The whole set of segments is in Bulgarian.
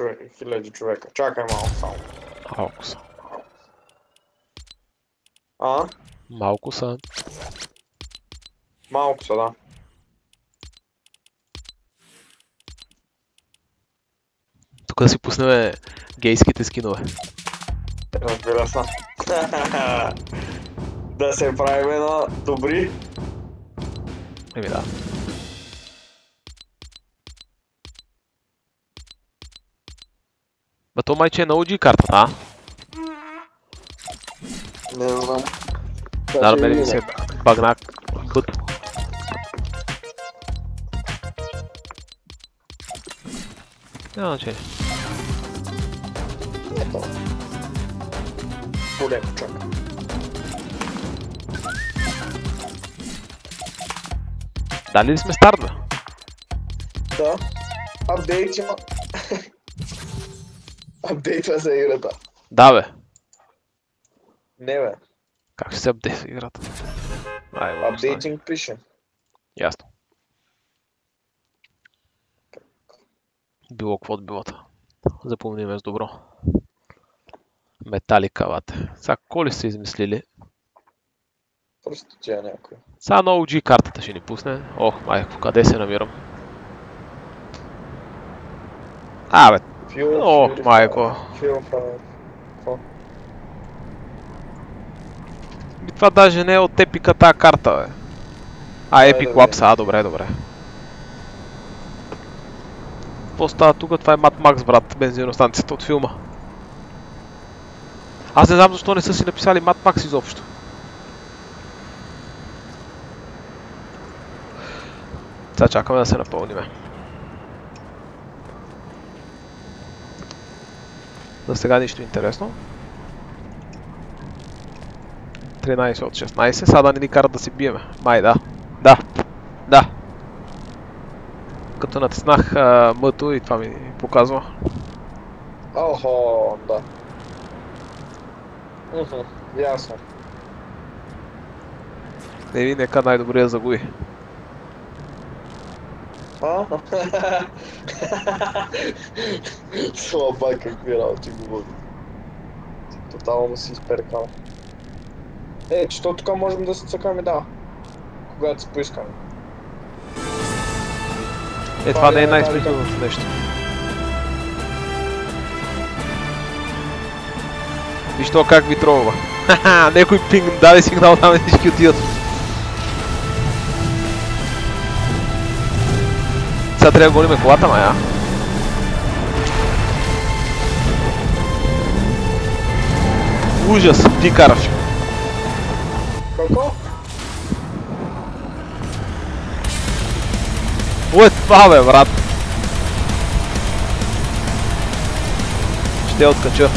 1000 човека. Чакай малко само. Малко са. А? Малко са. Малко са, да. Тук да си пуснем гейските скинове. Разбира се. Да се правим на добри. Еми да. Ба то майче е на OG картата, а? Не знам. Да, на мен ми се багна бът. Няма значение. Ето. Големо чак. Дали ли сме старт, бе? Да. Апдейт има. Апдейтва за играта. Да, бе. Не бе. Как ще се апдейтва играта? Апдейтинг пише. Ясно. Било какво от билото. Запомниме с добро. Металика, бате. Сега коли са измислили? Просто тя някой. Сега на OG картата ще ни пусне. Ох, майко, къде се намирам? Бе. Ох, майко. Това даже не е от Епика тази карта, бе. Epic Labs, добре, добре. Какво става тук? Това е Mad Max, брат, бензиностанцията от филма. Аз не знам защо не са си написали Mad Max изобщо. Сега чакаме да се напълниме. За сега нищо интересно. 13 от 16. Сега да не ни карат да се биеме. Май, да. Да. Като натиснах М-то и това ми показва. Охо, да. Ясно. Не ви, нека най-добрия загуби. Слабак, какви работи говори. Тотално си изперкал. Че то тук можем да се цъкаме, да. Когато се поискаме. Това не е най-смисленото нещо. Виж това как ви тролва. Некой пинг даде сигнал, там и всички отидат. Сега трябва да гоним колата, мая. Ужас, ти караш. Какво? Е това, бе, брат. Ще я откача.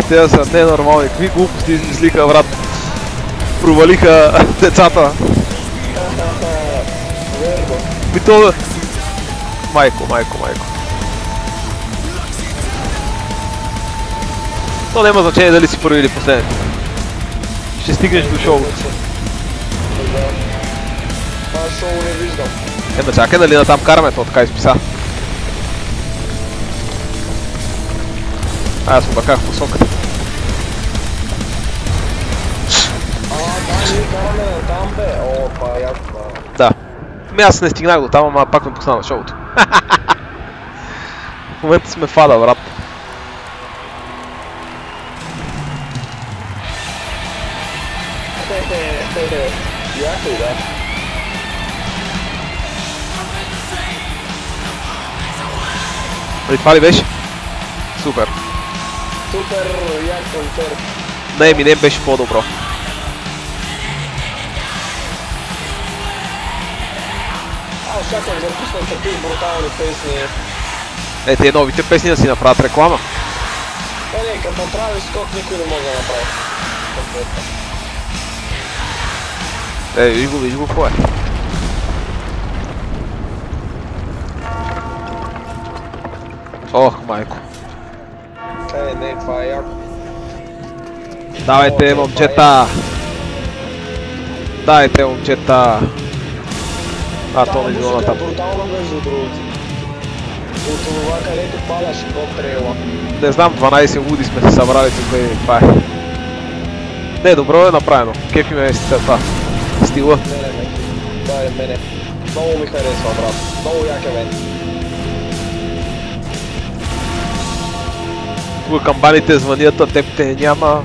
Те са ненормални. Какви глупости измислиха, брат. Провалиха децата. Бито... Майко. То няма значение дали си първи или последен. Ще стигнеш до шоу. Това шоу не виждам. Чакай, дали натам караме, то така изписа. Аз обаках в посоката. Ние караме там, бе. Това е яко. Да. Аз не стигнах до там, ама пак ме пусна на шоуто. В момента сме фада, брат. Яко и да. Преди това ли беше? Супер. Супер як концерт. На Eminem беше по-добро. Аз чакам да пуснат такива брутални песни. Тия новите песни да си направят реклама. Не, като направи скок, никой не може да направи. Виж го какво е. Ох, майко. Не, това е яко. Давайте, момчета! Дайте, момчета! А, то не било натам. Брутално между другото. От това, където падаше по трейла. Не знам, 12 луди сме се събрали тук и това е. Не, добро е направено. Кефи ме след това. Стила. Мене. Много ми харесва, брат. Много як е мен. Тук камбаните звънят, а теб те няма.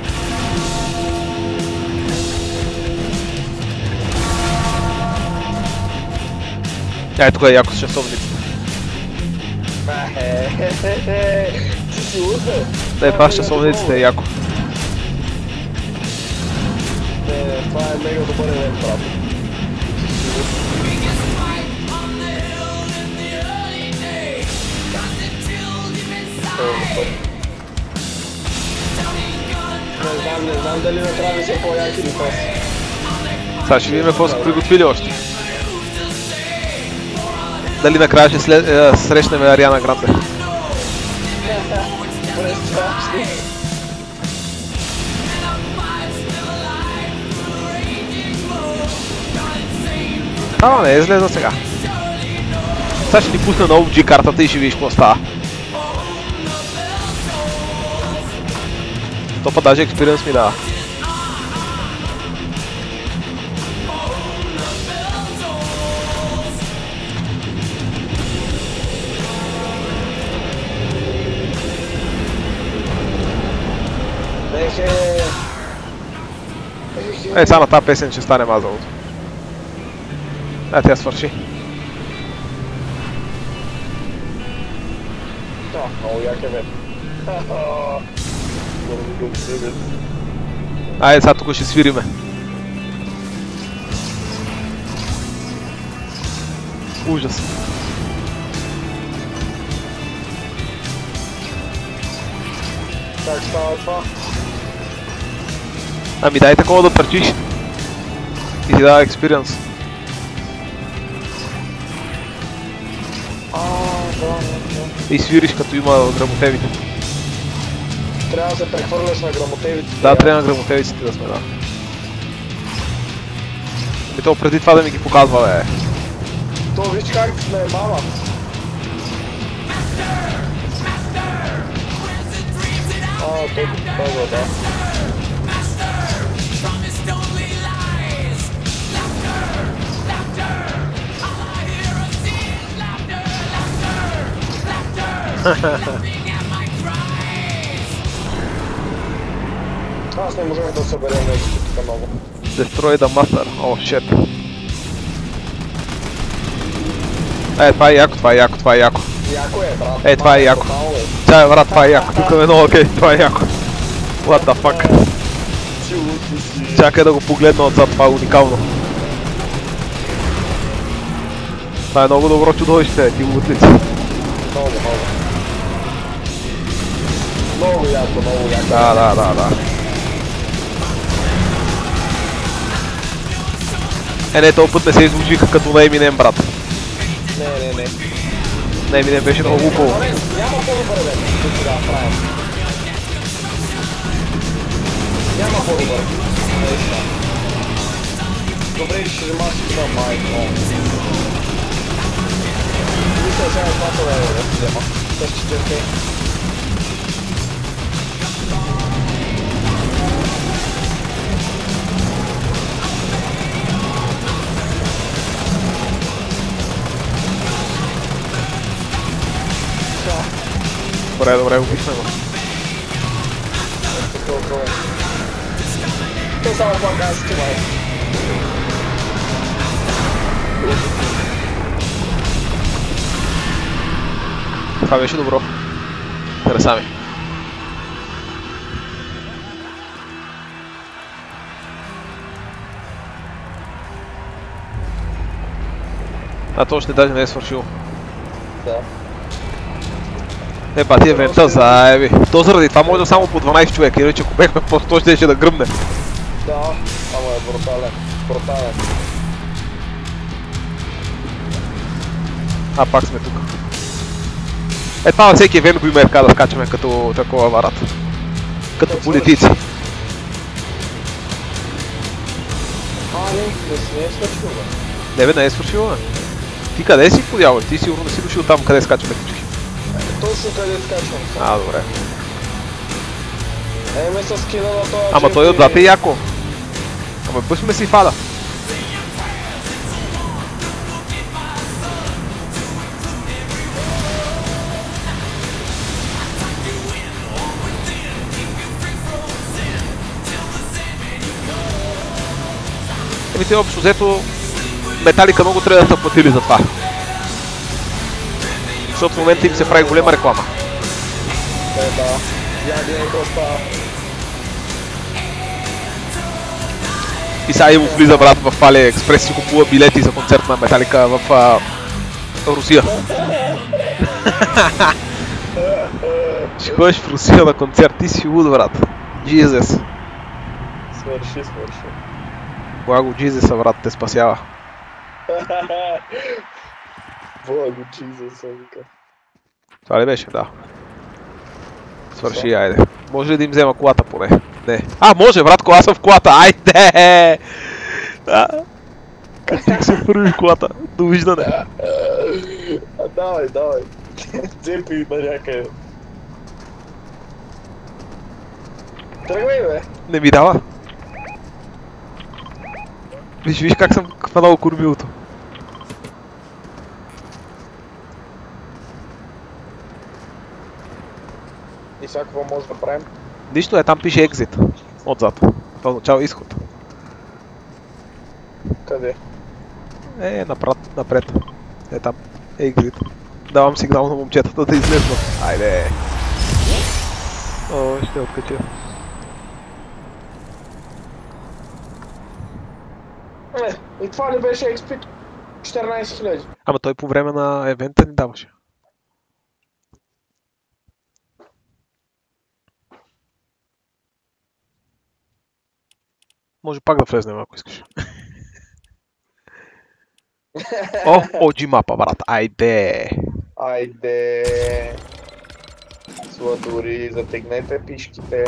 Тук е яко с часовниците. Ти си луд, Не, това с часовниците е яко. Не, това е мега добър евент, брат. Не знам дали накрая ми са по-яки или после. Сега ще видим какво са приготвили още. Дали накрая ще срещнем Ариана Гранде. Представяш ли? Ама не е зле за сега. Сега ще ни пусне на OG картата и ще видиш какво става. То па даже експириенс ми дава. Сега на тази песен ще стане мазалото. Тя свърши. Да, много як е бе. Айде, сега тук ще свириме. Ужас. Как става това? Ами дай такова да търчиш. И ти дава експириенс. И свириш като има грамотевите. Трябва да се прехвърляш на грамотевите. Да, трябва на грамотевиците да сме, да. И то преди това да ми ги показва, бе. То виж как сме мама. Той показва, да. Аз не можем да съберем нещо тук много. Destroy the master. О, shit. Това е яко, това е яко, това е яко. Яко е, брат. Това е яко. Чай, брат, това е яко. Тук е много окей, това е яко. What the fuck. Чакай да го погледна отзад, това е уникално. Това е много добро чудовище, ти лутлици. Много. Много яко, много яко. Да. Не, този път не се излучиха като на Eminem, брат. Не. На Eminem беше много хубаво. Няма по-добър евент, който да правим. Няма по-добър. Добре, ще взема си това майко. Мисля, сега това е да взема. Също четирте. Добре, убихме го. То само това каза, че май. Това беше добро. Хареса ми. То още даже не е свършило. Да. Ти евента заеби. То заради това може да само по 12 човека, иначе ако бехме по-100 ще да гръмне. Да, ама е брутален. Пак сме тук. Това на всеки евент го има да скачаме като такова варат. Като политици. Не е свършил, бе. Не е свършил, бе. Ти къде си, подявал? Ти сигурно не си дошил там, къде скачаме всички. Точно къде скачвам. Добре. Ме с скина на това. Ама той отзад е яко. Ама пъсме си фада. Те общо взето Металика много трябва да са платили за това. Защото в момента им се прави голема реклама. Да. Я гледай какво става. И сега Иво влиза, брат, в Алиекспрес и купува билети за концерт на Металика в Русия. Ще ходиш в Русия на концерт, ти си луд, брат. Jesus. Свърши. Благо Jesus, брат, те спасява. Благо Jesus, вика. Това ли беше? Да. Свърши, айде. Може ли да им взема колата поне? Не. Може, братко, аз съм в колата, айде! Как ти се първи в колата? Довиждане. Давай. Цепи на някъде. Тръгвай, бе. Не ми дава. Виж как съм хванал кормилото. И сега какво може да правим? Нищо там пише exit. Отзад. Това означава изход. Къде? Напред. Там. Exit. Давам сигнал на момчетата да излезнат. Айде. Ще откача. И това ли беше XP 14 000? Ама той по време на евента ни даваше. Може пак да влезнем, ако искаш. OG мапа, брат. Айде! Сладури, затегнете пишките.